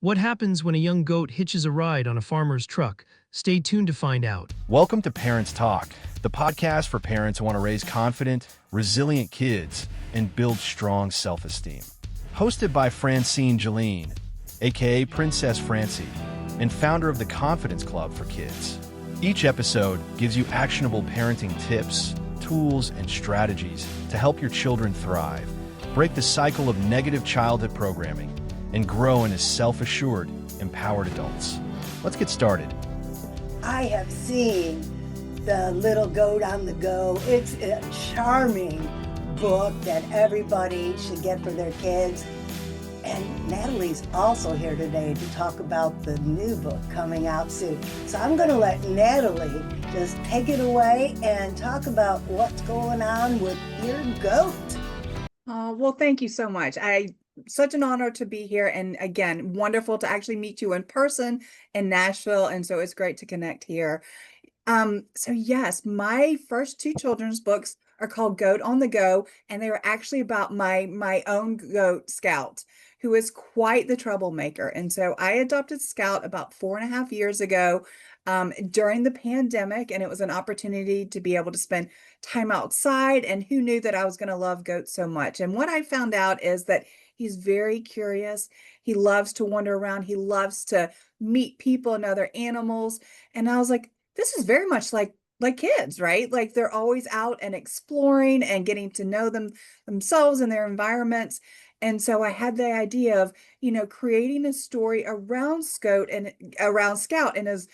What happens when a young goat hitches a ride on a farmer's truck? Stay tuned to find out. Welcome to Parents Talk, the podcast for parents who want to raise confident, resilient kids and build strong self-esteem. Hosted by Francine Jeline, aka Princess Francie, and founder of the Confidence Club for Kids. Each episode gives you actionable parenting tips, tools, and strategies to help your children thrive, break the cycle of negative childhood programming, and grow into self-assured, empowered adults. Let's get started. I have seen The Little Goat on the Go. It's a charming book that everybody should get for their kids. And Natalie's also here today to talk about the new book coming out soon. So I'm going to let Natalie just take it away and talk about what's going on with your goat. Well, thank you so much. Such an honor to be here. And again, wonderful to actually meet you in person in Nashville. And so it's great to connect here. So yes, my first two children's books are called Goat on the Go, and they were actually about my own goat, Scout, who is quite the troublemaker. And so I adopted Scout about 4.5 years ago during the pandemic, and it was an opportunity to be able to spend time outside. And who knew that I was going to love goats so much? And what I found out is that he's very curious. He loves to wander around. He loves to meet people and other animals. And I was like, this is very much like kids, right? Like they're always out and exploring and getting to know themselves and their environments. And so I had the idea of, creating a story around Scout and his,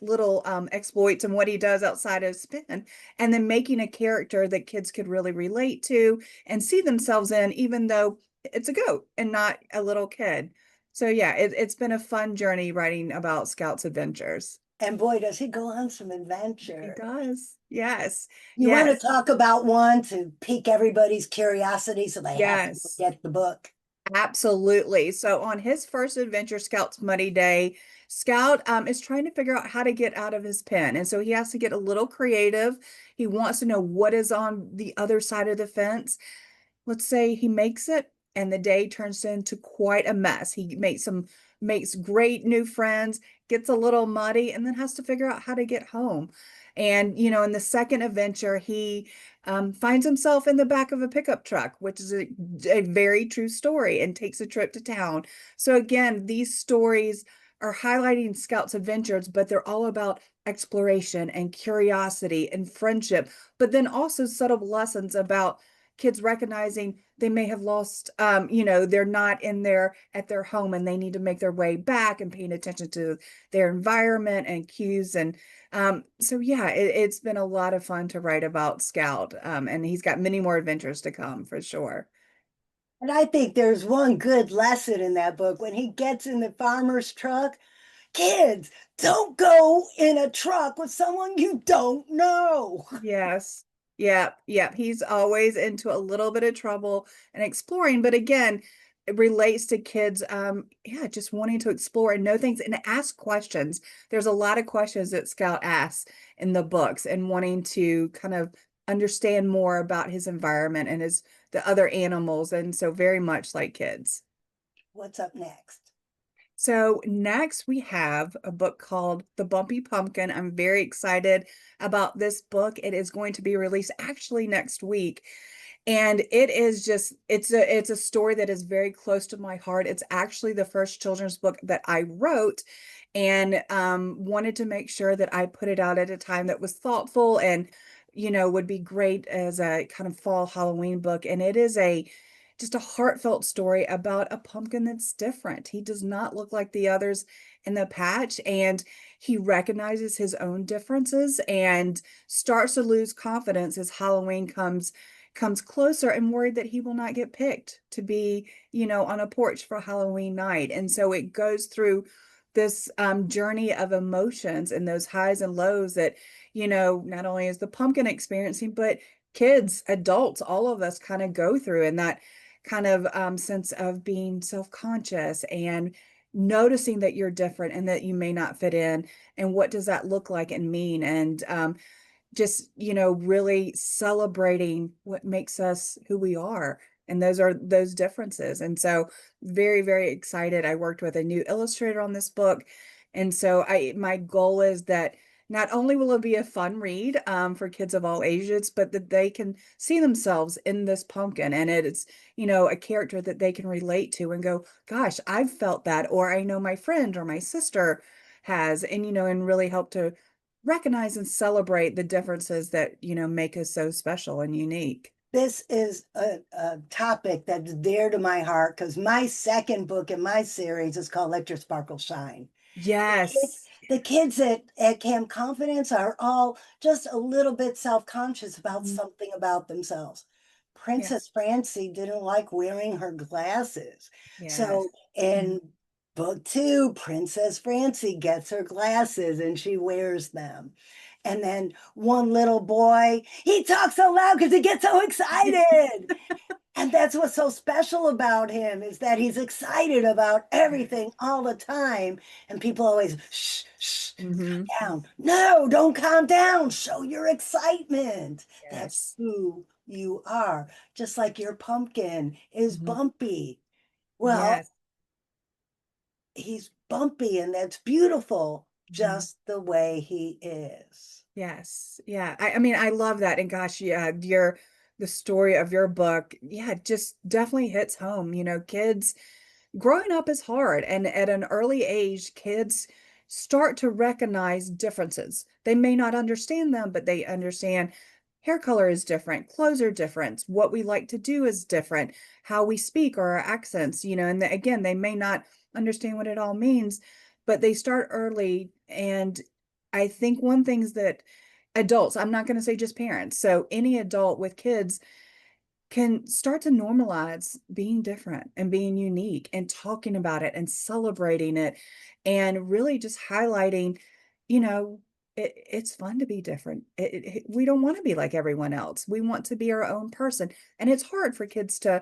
little exploits and what he does outside of his pen, and then making a character that kids could really relate to and see themselves in, even though it's a goat and not a little kid. So yeah, it's been a fun journey writing about Scout's adventures. And boy, does he go on some adventure. He does. Yes. You want to Yes. talk about one to pique everybody's curiosity so they have to Yes. get the book? Absolutely. So on his first adventure, Scout's Muddy Day, Scout is trying to figure out how to get out of his pen. And so he has to get a little creative. He wants to know what is on the other side of the fence. Let's say he makes it and the day turns into quite a mess. He makes great new friends, gets a little muddy, and then has to figure out how to get home. And in the second adventure, he finds himself in the back of a pickup truck, which is a very true story, and takes a trip to town. So again, these stories are highlighting Scout's adventures, but they're all about exploration and curiosity and friendship, but then also subtle lessons about kids recognizing they may have lost, they're not at their home, and they need to make their way back, and paying attention to their environment and cues. And so yeah, it's been a lot of fun to write about Scout. And he's got many more adventures to come for sure. And I think there's one good lesson in that book when he gets in the farmer's truck. Kids, don't go in a truck with someone you don't know. Yes. Yeah. Yeah. He's always into a little bit of trouble and exploring. But again, it relates to kids, just wanting to explore and know things and ask questions. There's a lot of questions that Scout asks in the books, and wanting to kind of understand more about his environment and the other animals. And so very much like kids. What's up next? So next we have a book called The Bumpy Pumpkin. I'm very excited about this book. It is going to be released actually next week. And it is just, it's a story that is very close to my heart. It's actually the first children's book that I wrote, and wanted to make sure that I put it out at a time that was thoughtful and, would be great as a kind of fall Halloween book. And it is just a heartfelt story about a pumpkin that's different. He does not look like the others in the patch, and he recognizes his own differences and starts to lose confidence as Halloween comes closer, and worried that he will not get picked to be, on a porch for Halloween night. And so it goes through this journey of emotions and those highs and lows that, not only is the pumpkin experiencing, but kids, adults, all of us kind of go through, and that kind of sense of being self-conscious and noticing that you're different and that you may not fit in, and what does that look like and mean, and just really celebrating what makes us who we are, And those are those differences. And so very, very excited. I worked with a new illustrator on this book. And so my goal is that not only will it be a fun read for kids of all ages, but that they can see themselves in this pumpkin, and it's, a character that they can relate to and go, gosh, I've felt that, or I know my friend or my sister has, and, and really help to recognize and celebrate the differences that, make us so special and unique. This is a topic that's dear to my heart because my second book in my series is called Let Your Sparkle Shine. Yes. The kids at Camp Confidence are all just a little bit self-conscious about Mhm. something about themselves. Princess Yes. Francie didn't like wearing her glasses. Yes. So in book two, Princess Francie gets her glasses and she wears them. And then one little boy, he talks so loud because he gets so excited. And that's what's so special about him is that he's excited about everything all the time. And people always, shh, shh, Hmm. calm down. No, don't calm down. Show your excitement. That's Yes. who you are. Just like your pumpkin is Hmm. bumpy. Well, Yes. he's bumpy and that's beautiful, Mhm. just the way he is. Yes. Yeah. I mean, I love that. And gosh, yeah, the story of your book, yeah, just definitely hits home. Kids growing up is hard. And at an early age, kids start to recognize differences. They may not understand them, but they understand hair color is different, clothes are different, what we like to do is different, how we speak or our accents, and again, they may not understand what it all means, but they start early. And I think one thing's that adults, I'm not going to say just parents, so any adult with kids can start to normalize being different and being unique and talking about it and celebrating it and really just highlighting, you know, it's fun to be different. We don't want to be like everyone else. We want to be our own person. And it's hard for kids to,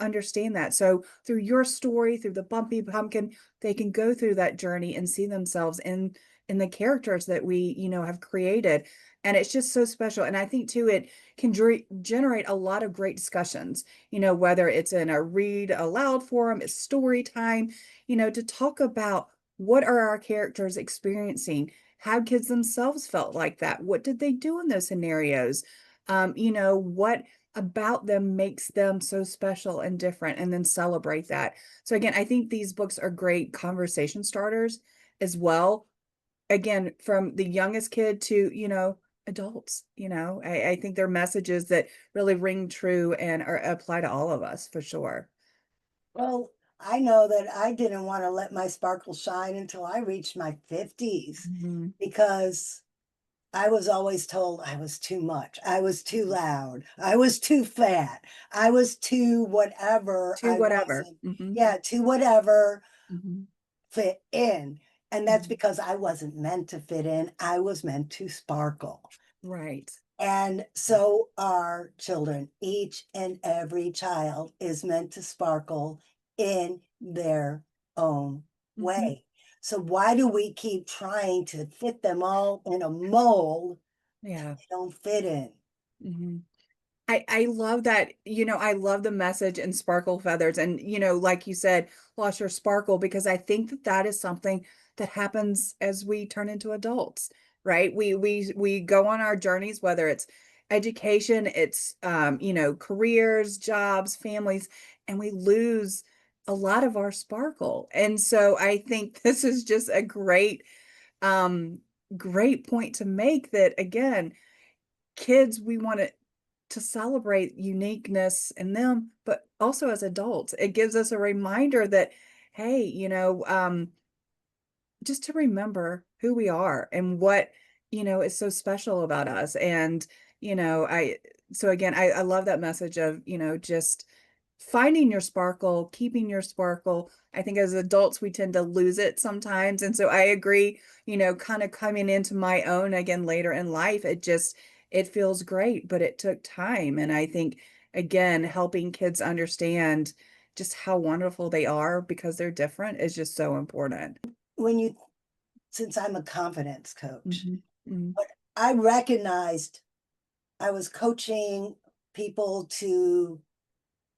understand that. So through your story, through the bumpy pumpkin, they can go through that journey and see themselves in the characters that we, have created. And it's just so special. And I think too, it can generate a lot of great discussions, whether it's in a read aloud forum, it's story time, to talk about what are our characters experiencing? How kids themselves felt like that? What did they do in those scenarios? What about them makes them so special and different, and then celebrate that. So again, I think these books are great conversation starters as well, again, from the youngest kid to, adults, I think they're messages that really ring true and are apply to all of us for sure. Well, I know that I didn't want to let my sparkle shine until I reached my 50s Mhm. because I was always told I was too much. I was too loud. I was too fat. I was too whatever To I whatever. wasn't. Mhm. Yeah, too whatever Mhm. fit in. And that's Mhm. because I wasn't meant to fit in. I was meant to sparkle. Right. And so are children. Each and every child is meant to sparkle in their own Mhm. way. So why do we keep trying to fit them all in a mold that Yeah. they don't fit in? Mhm. I love that, I love the message in Sparkle Feathers, and, like you said, lost your sparkle, because I think that that is something that happens as we turn into adults, right? We go on our journeys, whether it's education, it's, careers, jobs, families, and we lose a lot of our sparkle. And so I think this is just a um, great point to make, that again, kids, we want to celebrate uniqueness in them, but also as adults, it gives us a reminder that, hey, just to remember who we are and what, is so special about us. And, I, so again, I love that message of, just finding your sparkle, keeping your sparkle. I think as adults, we tend to lose it sometimes. And so I agree, kind of coming into my own again later in life, it feels great, but it took time. And I think, again, helping kids understand just how wonderful they are because they're different is just so important. When you, since I'm a confidence coach, Mhm, mhm, but I recognized I was coaching people to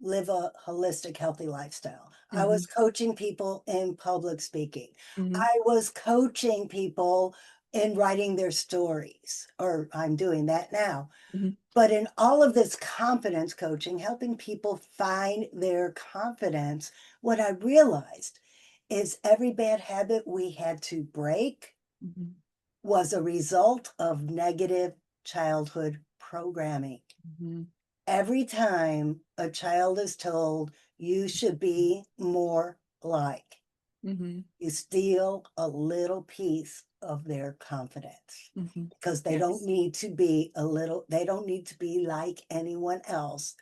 live a holistic, healthy lifestyle. I Mhm, was coaching people in public speaking. mhm, I was coaching people in writing their stories, or I'm doing that now. mhm, But in all of this confidence coaching, helping people find their confidence, what I realized is every bad habit we had to break mhm, was a result of negative childhood programming. mhm, Every time a child is told you should be more like, mhm, you steal a little piece of their confidence mhm. because Yes. they don't need to be like anyone else.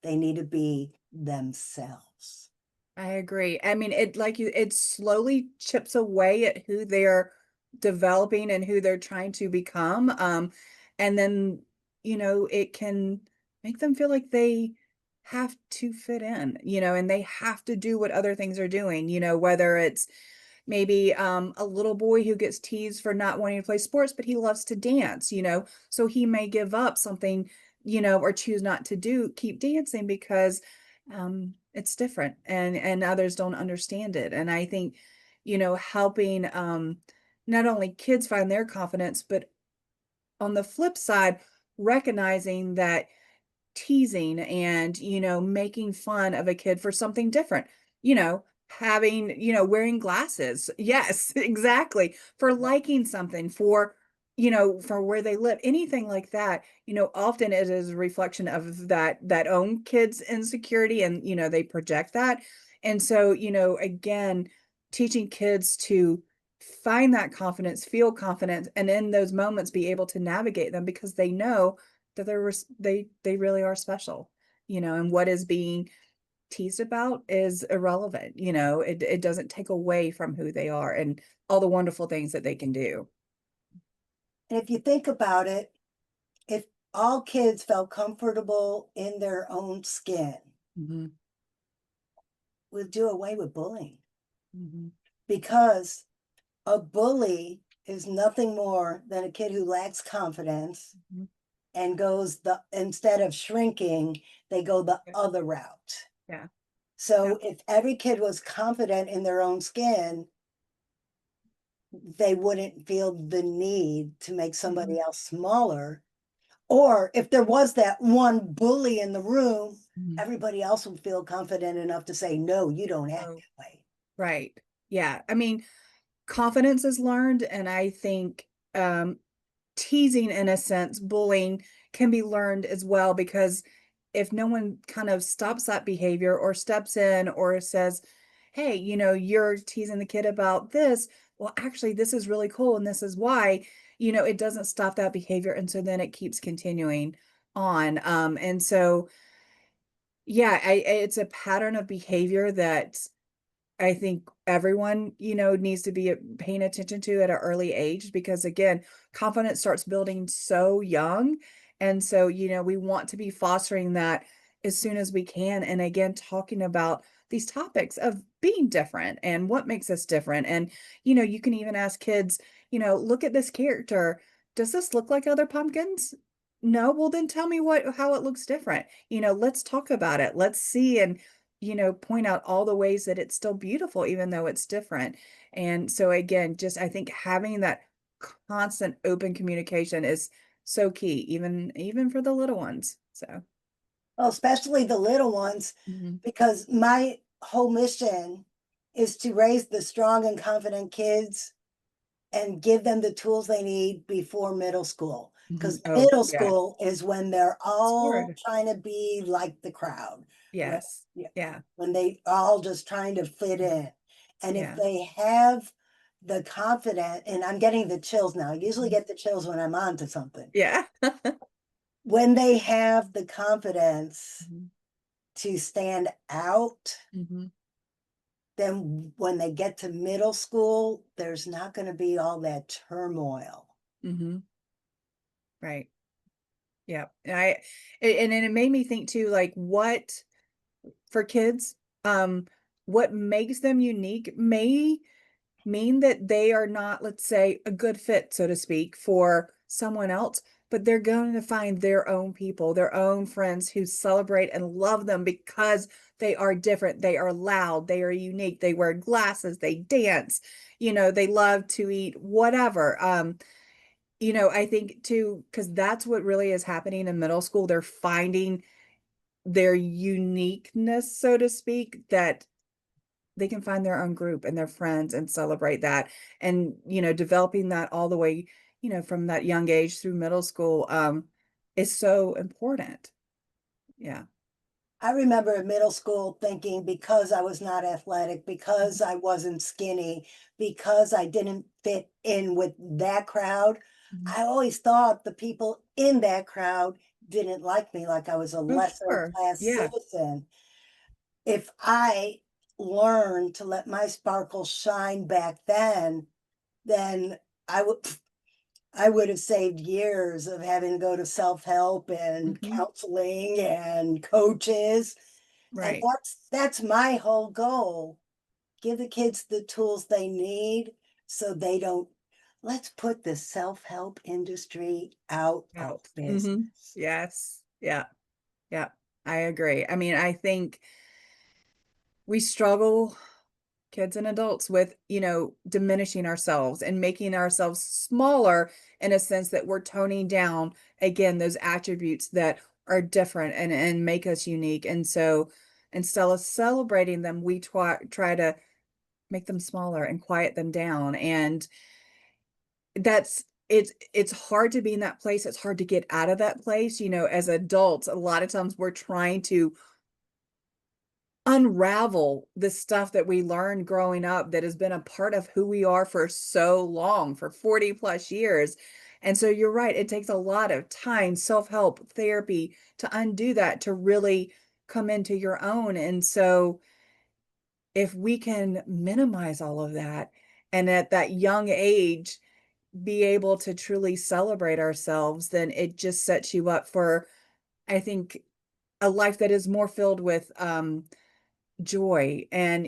They need to be themselves. I agree. I mean, it slowly chips away at who they're developing and who they're trying to become. And then, it can make them feel like they have to fit in, and they have to do what other things are doing, whether it's maybe a little boy who gets teased for not wanting to play sports, but he loves to dance, so he may give up something, or choose not to keep dancing because it's different and others don't understand it. And I think, helping not only kids find their confidence, but on the flip side, recognizing that teasing and, making fun of a kid for something different, wearing glasses. Yes, exactly. For liking something, for where they live, anything like that, often it is a reflection of that own kid's insecurity and, they project that. And so, again, teaching kids to find that confidence, feel confident, and in those moments be able to navigate them because they know that they really are special, and what is being teased about is irrelevant, it doesn't take away from who they are and all the wonderful things that they can do. And if you think about it, if all kids felt comfortable in their own skin, Mhm, we'd do away with bullying mhm, because a bully is nothing more than a kid who lacks confidence mhm. and goes the instead of shrinking, they go the Yeah, other route. yeah, yeah, So if every kid was confident in their own skin, they wouldn't feel the need to make mhm, somebody else smaller. Or if there was that one bully in the room, mhm. everybody else would feel confident enough to say, no, you don't act Oh, that way. right. Yeah, I mean, confidence is learned, and I think, teasing in a sense, bullying can be learned as well because if no one kind of stops that behavior or steps in or says, "Hey, you're teasing the kid about this. Well, actually, this is really cool and this is why," it doesn't stop that behavior. And so then it keeps continuing on. And so, yeah, it's a pattern of behavior that I think everyone, needs to be paying attention to at an early age because again, confidence starts building so young. And so, we want to be fostering that as soon as we can. And again, talking about these topics of being different and what makes us different. And, you can even ask kids, look at this character. Does this look like other pumpkins? No, well then tell me how it looks different. Let's talk about it. Let's see and point out all the ways that it's still beautiful, even though it's different. And so again, just I think having that constant open communication is so key, even for the little ones. So, Well, especially the little ones, mhm, because my whole mission is to raise the strong and confident kids and give them the tools they need before middle school. mhm. Because Oh, middle yeah. school is when they're It's all hard. trying to be like the crowd, right? Yes. Yeah. Yeah. When they all just trying to fit in. And if Yeah. they have the confidence, and I'm getting the chills now, I usually Mhm. get the chills when I'm on to something. Yeah. When they have the confidence Mhm. to stand out, Mhm. then when they get to middle school, there's not going to be all that turmoil. Mhm. Right. Yeah. And then it made me think too, like what for kids, what makes them unique may mean that they are not, let's say, a good fit, so to speak, for someone else, but they're going to find their own people, their own friends who celebrate and love them because they are different, they are loud, they are unique, they wear glasses, they dance, they love to eat whatever. I think too, because that's what really is happening in middle school. They're finding their uniqueness, so to speak, that they can find their own group and their friends and celebrate that. And, developing that all the way, from that young age through middle school, is so important. Yeah. I remember in middle school thinking because I was not athletic, because I wasn't skinny, because I didn't fit in with that crowd, Mhm. I always thought the people in that crowd didn't like me, like I was a Oh, lesser sure. class Yeah. citizen. If I learned to let my sparkle shine back then I would I would have saved years of having to go to self-help and Hmm. counseling and coaches. And Right. that's my whole goal. Give the kids the tools they need so they don't let's put the self-help industry out of Out. Hmm. business. Yes. Yeah. Yeah. I agree. I mean, I think we struggle, kids and adults, with, diminishing ourselves and making ourselves smaller in a sense that we're toning down, again, those attributes that are different and make us unique. And so instead of celebrating them, we try to make them smaller and quiet them down. And it's hard to be in that place. It's hard to get out of that place. As adults, a lot of times we're trying to unravel the stuff that we learned growing up that has been a part of who we are for so long, for 40 plus years. And so you're right, it takes a lot of time, self-help, therapy to undo that, to really come into your own. And so if we can minimize all of that and at that young age be able to truly celebrate ourselves, then it just sets you up for, I think, a life that is more filled with joy and,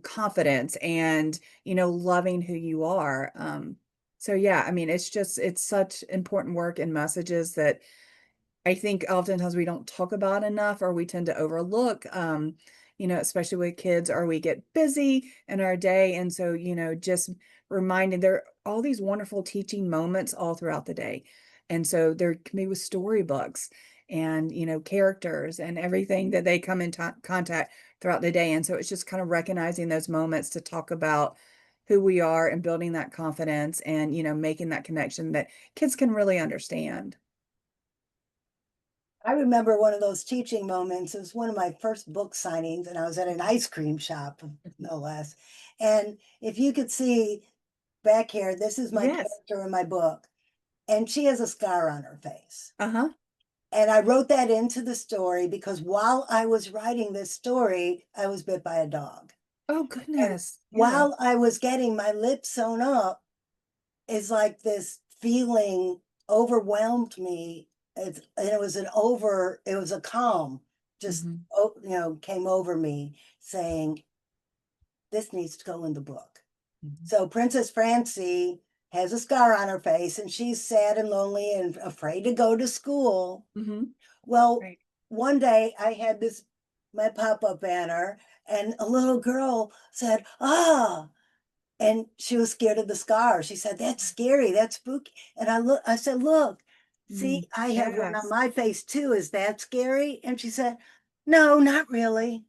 confidence and, loving who you are. So yeah, I mean, it's such important work and messages that I think oftentimes we don't talk about enough, or we tend to overlook, especially with kids, or we get busy in our day. And so, just reminding, there are all these wonderful teaching moments all throughout the day. And so there can be with storybooks and, characters and everything that they come in contact throughout the day. And so it's just kind of recognizing those moments to talk about who we are and building that confidence and, making that connection that kids can really understand. I remember one of those teaching moments. It was one of my first book signings, and I was at an ice cream shop, no less. And if you could see back here, this is my Yes. character in my book, and she has a scar on her face. Uh-huh. And I wrote that into the story because while I was writing this story, I was bit by a dog. Oh, And goodness. Yeah. while I was getting my lips sewn up, it's like this feeling overwhelmed me. And it was a calm, just, Mhm. came over me saying, this needs to go in the book. Mhm. So Princess Francie has a scar on her face and she's sad and lonely and afraid to go to school. Mhm. Well, Right. one day I had my pop-up banner, and a little girl said, "Ah," and she was scared of the scar. She said, "That's scary, that's spooky." And I said, "Look, Mm. see, I have one on Yes. my face too. Is that scary?" And she said, "No, not really."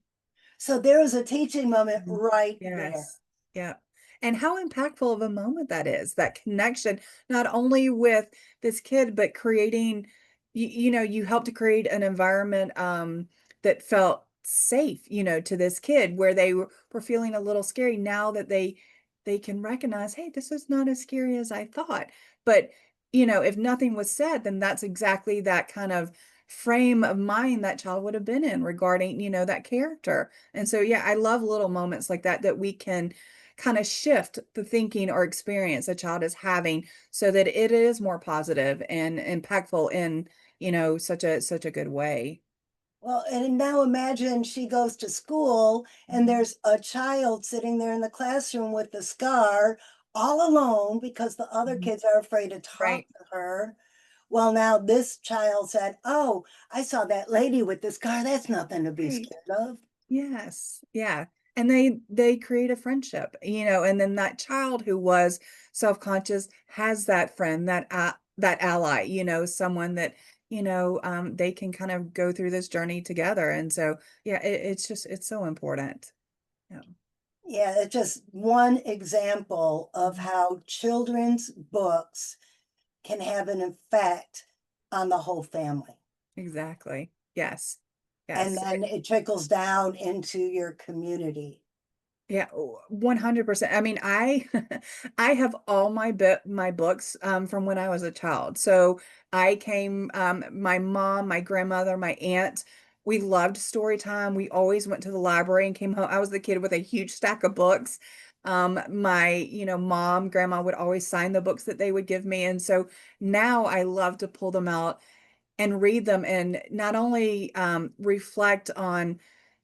So there was a teaching moment Mhm. right there. Yes. Yeah. And how impactful of a moment that is, that connection, not only with this kid, but creating, you helped to create an environment that felt safe, to this kid, where they were feeling a little scary. Now that they can recognize, hey, this is not as scary as I thought. But, if nothing was said, then that's exactly that kind of frame of mind that child would have been in regarding, that character. And so, yeah, I love little moments like that that we can kind of shift the thinking or experience a child is having so that it is more positive and impactful in, such a good way. Well, and now imagine she goes to school and Mhm. there's a child sitting there in the classroom with the scar all alone because the other Mhm. kids are afraid to talk Right. to her. Well, now this child said, "Oh, I saw that lady with this car. That's nothing to be Right. scared of." Yes. Yeah. And they create a friendship, and then that child who was self-conscious has that friend, that ally, someone that, they can kind of go through this journey together. And so, yeah, it's so important. Yeah. Yeah, it's just one example of Mhm. how children's books can have an effect on the whole family. Exactly. Yes. And Yes. then it trickles down into your community. Yeah, 100%. I mean, I I have all my books from when I was a child. So I came my mom, my grandmother, my aunt, we loved story time. We always went to the library and came home. I was the kid with a huge stack of books. My, mom, grandma would always sign the books that they would give me. And so now I love to pull them out and read them and not only reflect on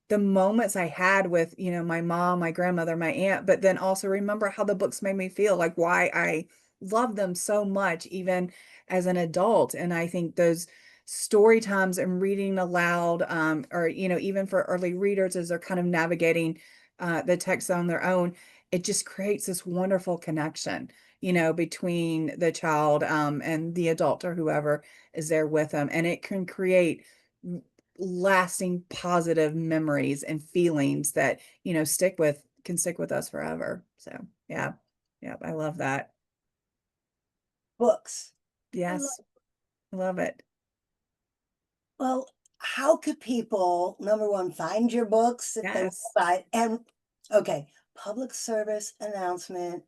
the moments I had with, my mom, my grandmother, my aunt, but then also remember how the books made me feel, like why I love them so much, even as an adult. And I think those story times and reading aloud, or, even for early readers as they're kind of navigating the text on their own, it just creates this wonderful connection, between the child and the adult or whoever is there with them. And it can create lasting positive memories and feelings that, stick with us forever. So, yeah. Yeah, I love that. Books. I love Yes, love it. Well, how could people, number one, find your books if they want to Yes. buy it? And okay, public service announcement,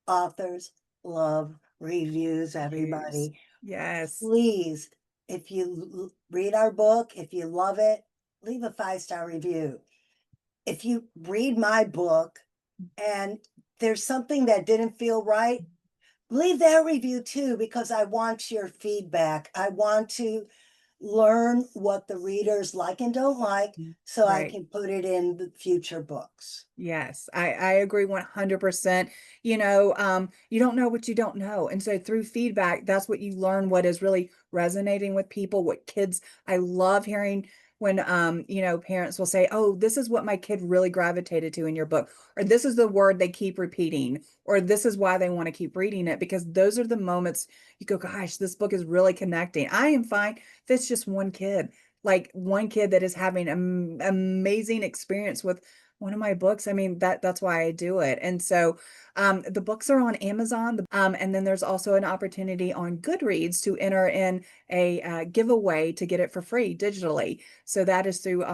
authors love reviews, Use. everybody. Yes. Please, if you read our book, if you love it, leave a 5-star review. If you read my book and there's something that didn't feel right, leave that review too, because I want your feedback. I want to learn what the readers like and don't like so I Right. can put it in the future books. Yes, I agree 100%. You don't know what you don't know. And so through feedback, that's what you learn what is really resonating with people, what kids I love hearing when parents will say, "Oh, this is what my kid really gravitated to in your book," or "This is the word they keep repeating," or "This is why they want to keep reading it," because those are the moments you go, "Gosh, this book is really connecting." I am fine if it's just one kid, like one kid that is having an amazing experience with one of my books. I mean, that's why I do it. And so the books are on Amazon. And then there's also an opportunity on Goodreads to enter in a giveaway to get it for free digitally. So that is through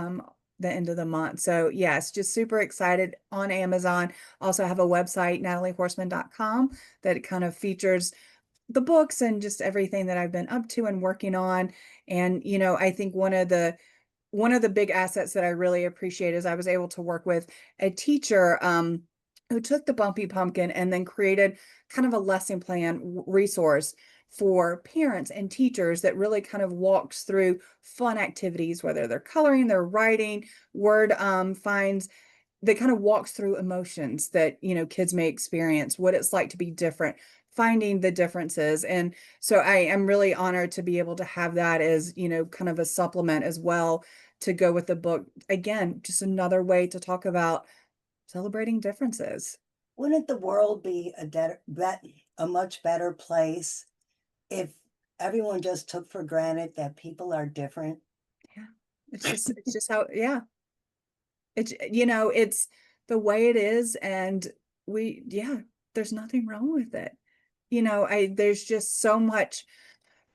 the end of the month. So yes, just super excited on Amazon. Also have a website, nataliehorseman.com, that kind of features the books and just everything that I've been up to and working on. And, I think one of the big assets that I really appreciate is I was able to work with a teacher who took the Bumpy Pumpkin and then created kind of a lesson plan resource for parents and teachers that really kind of walks through fun activities, whether they're coloring, they're writing, word finds, that kind of walks through emotions that, kids may experience, what it's like to be different, finding the differences. And so I am really honored to be able to have that as, kind of a supplement as well to go with the book. Again, just another way to talk about celebrating differences. Wouldn't the world be a much better place if everyone just took for granted that people are different? Yeah. It's just how, yeah. It's the way it is. And yeah, there's nothing wrong with it. There's just so much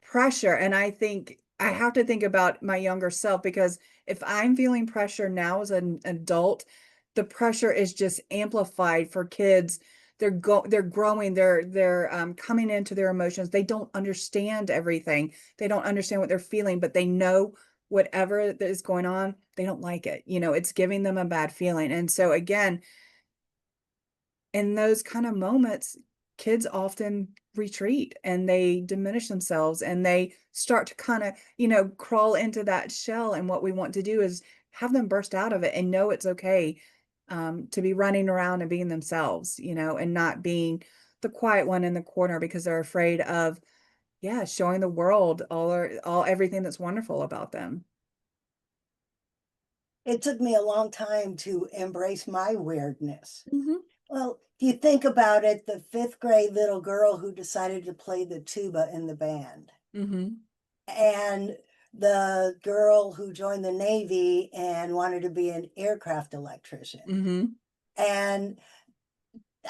pressure. And I think I have to think about my younger self, because if I'm feeling pressure now as an adult, the pressure is just amplified for kids. They're growing, they're coming into their emotions. They don't understand everything. They don't understand what they're feeling, but they know whatever that is going on, they don't like it. It's giving them a bad feeling. And so again, in those kind of moments, kids often retreat and they diminish themselves and they start to kind of, crawl into that shell. And what we want to do is have them burst out of it and know it's okay to be running around and being themselves, and not being the quiet one in the corner because they're afraid of yeah, showing the world all everything that's wonderful about them. It took me a long time to embrace my weirdness. Hmm. Well, if you think about it, the fifth grade little girl who decided to play the tuba in the band, Hmm. and the girl who joined the Navy and wanted to be an aircraft electrician. Hmm. And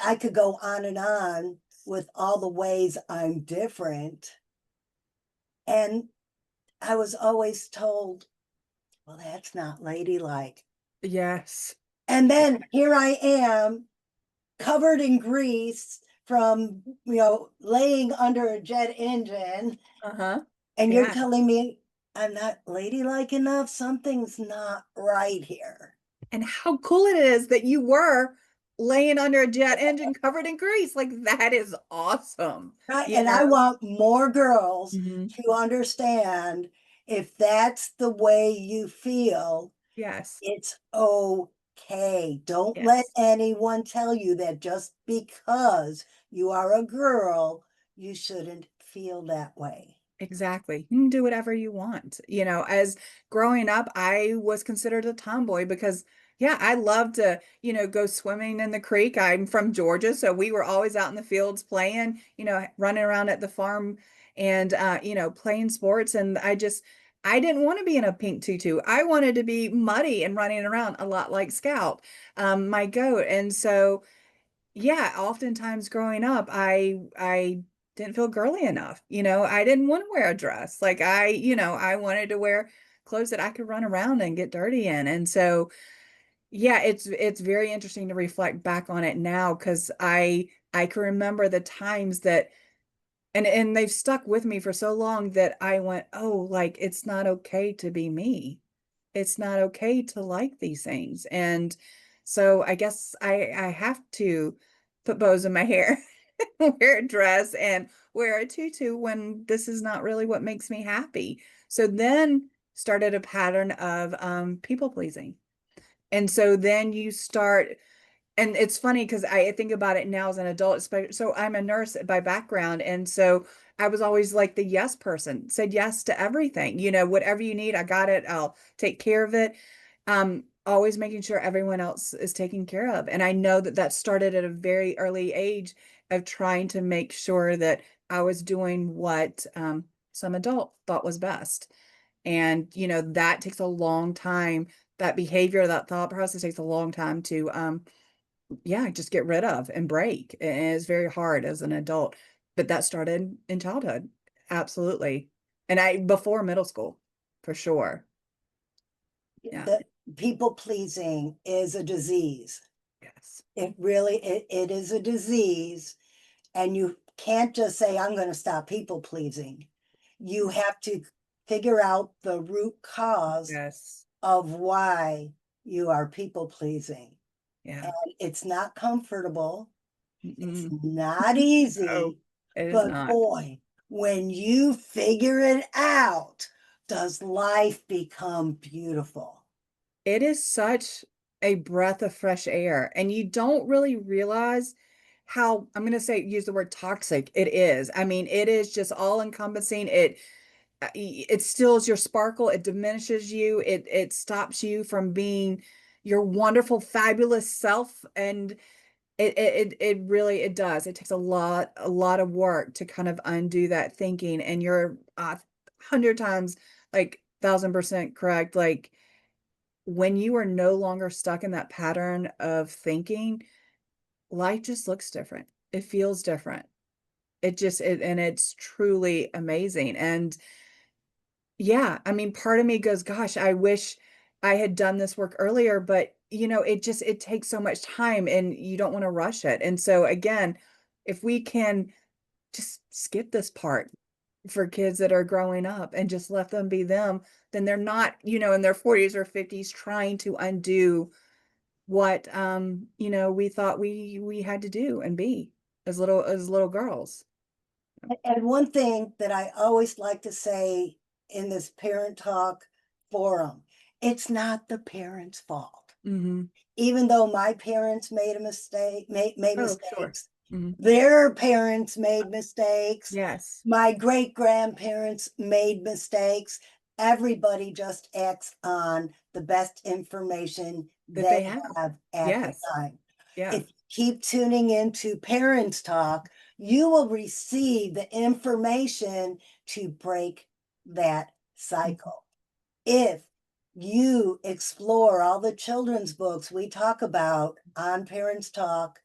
I could go on with all the ways I'm different. And I was always told, well, that's not ladylike. Yes. And then here I am, covered in grease from, laying under a jet engine. Uh-huh. And you're Yeah. telling me I'm not ladylike enough? Something's not right here. And how cool it is that you were laying under a jet engine covered in grease. Like that is awesome, Right. you And I know? want more girls Hmm. to understand if that's the way you feel, Yes. it's okay. Don't let Yes. anyone tell you that just because you are a girl, you shouldn't feel that way. Exactly. You can do whatever you want. As growing up, I was considered a tomboy because, yeah, I love to, go swimming in the creek. I'm from Georgia, so we were always out in the fields playing, running around at the farm and, playing sports. And I didn't want to be in a pink tutu. I wanted to be muddy and running around a lot like Scout, my goat. And so, yeah, oftentimes growing up, I didn't feel girly enough. I didn't want to wear a dress. Like I wanted to wear clothes that I could run around and get dirty in. And so, yeah, it's very interesting to reflect back on it now because I can remember the times that and they've stuck with me for so long that I went, oh, like it's not okay to be me. It's not okay to like these things. And so I guess I have to put bows in my hair, wear a dress, and wear a tutu when this is not really what makes me happy. So then started a pattern of people pleasing. And so then you start and it's funny because I think about it now as an adult, especially. So I'm a nurse by background. And so I was always like the yes person, said yes to everything. Whatever you need, I got it. I'll take care of it. Always making sure everyone else is taken care of. And I know that that started at a very early age of trying to make sure that I was doing what some adult thought was best. And, that takes a long time. That behavior, that thought process takes a long time to yeah, just get rid of and break. And it's very hard as an adult, but that started in childhood. Absolutely. And before middle school, for sure. Yeah. The people pleasing is a disease. Yes. It is a disease. And you can't just say, I'm going to stop people pleasing. You have to figure out the root cause Yes. of why you are people pleasing. Yeah. And it's not comfortable. It's Mm-mm. not Oh, easy, it is but not. boy, when you figure it out, does life become beautiful. It is such a breath of fresh air. And you don't really realize how, I'm going to say, use the word toxic it is. I mean, it is just all encompassing. It steals your sparkle, it diminishes you, it stops you from being your wonderful fabulous self. And it really it does, it takes a lot of work to kind of undo that thinking. And you're 100 times, like 1,000% correct. Like when you are no longer stuck in that pattern of thinking, life just looks different, it feels different. And it's truly amazing. And yeah, I mean, part of me goes, gosh, I wish I had done this work earlier, but it takes so much time and you don't want to rush it. And so again, if we can just skip this part for kids that are growing up and just let them be them, then they're not, in their 40s or 50s trying to undo what we thought we had to do and be as little girls. And one thing that I always like to say in this parent talk forum, it's not the parents' fault. Hmm. Even though my parents made a mistake, made Oh, sure. mistakes, Mhm. Their parents made mistakes. Yes, My great grandparents made mistakes. Everybody just acts on the best information that they they have. have at the Yes. time. Yeah. If you keep tuning into Parents Talk, you will receive the information to break that Mhm. cycle. If you explore all the children's books we talk about on Parents Talk,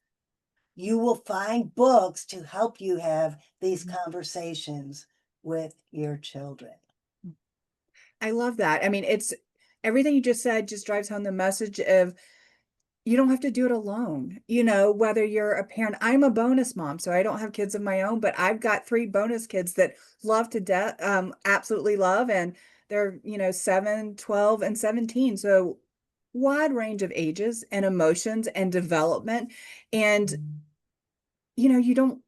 you will find books to help you have these Mhm. conversations with your children. I love that. I mean, it's everything you just said just drives home the message of you don't have to do it alone. Whether you're a parent, I'm a bonus mom, so I don't have kids of my own, but I've got 3 bonus kids that love to death, absolutely love, and they're, 7, 12, and 17. So wide range of ages and emotions and development. And, you don't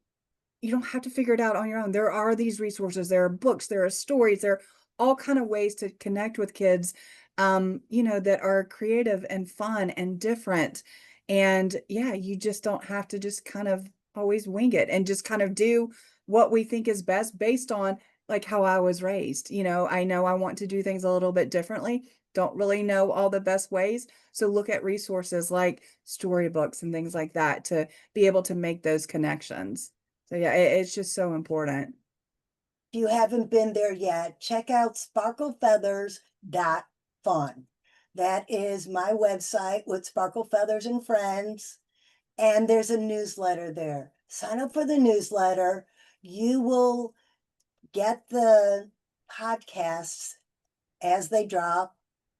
have to figure it out on your own. There are these resources, there are books, there are stories, there are all kind of ways to connect with kids, that are creative and fun and different. And yeah, you just don't have to just kind of always wing it and just kind of do what we think is best based on like how I was raised. I know I want to do things a little bit differently. Don't really know all the best ways. So look at resources like storybooks and things like that to be able to make those connections. So yeah, it's just so important. If you haven't been there yet, check out sparklefeathers.fun. That is my website with Sparkle Feathers and Friends. And there's a newsletter there. Sign up for the newsletter. You will get the podcasts as they drop.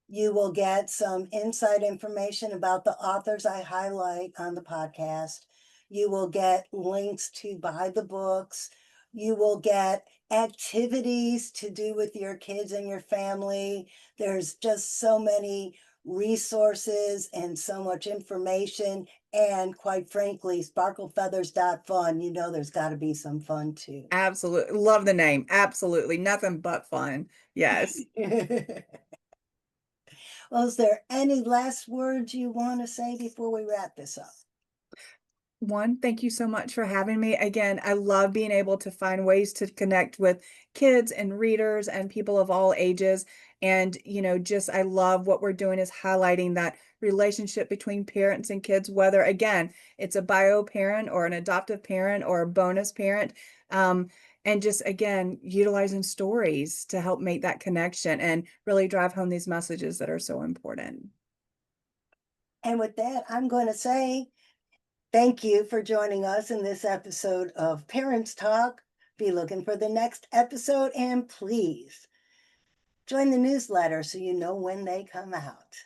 You will get some inside information about the authors I highlight on the podcast. You will get links to buy the books. You will get activities to do with your kids and your family. There's just so many resources and so much information. And quite frankly, sparklefeathers.fun, there's got to be some fun too. Absolutely. Love the name. Absolutely. Nothing but fun. Yes. Well, is there any last words you want to say before we wrap this up? One, thank you so much for having me. Again, I love being able to find ways to connect with kids and readers and people of all ages. And, just I love what we're doing is highlighting that relationship between parents and kids, whether again, it's a bio parent or an adoptive parent or a bonus parent. Um, and just again, utilizing stories to help make that connection and really drive home these messages that are so important. And with that, I'm going to say thank you for joining us in this episode of Parents Talk. Be looking for the next episode and please join the newsletter so you know when they come out.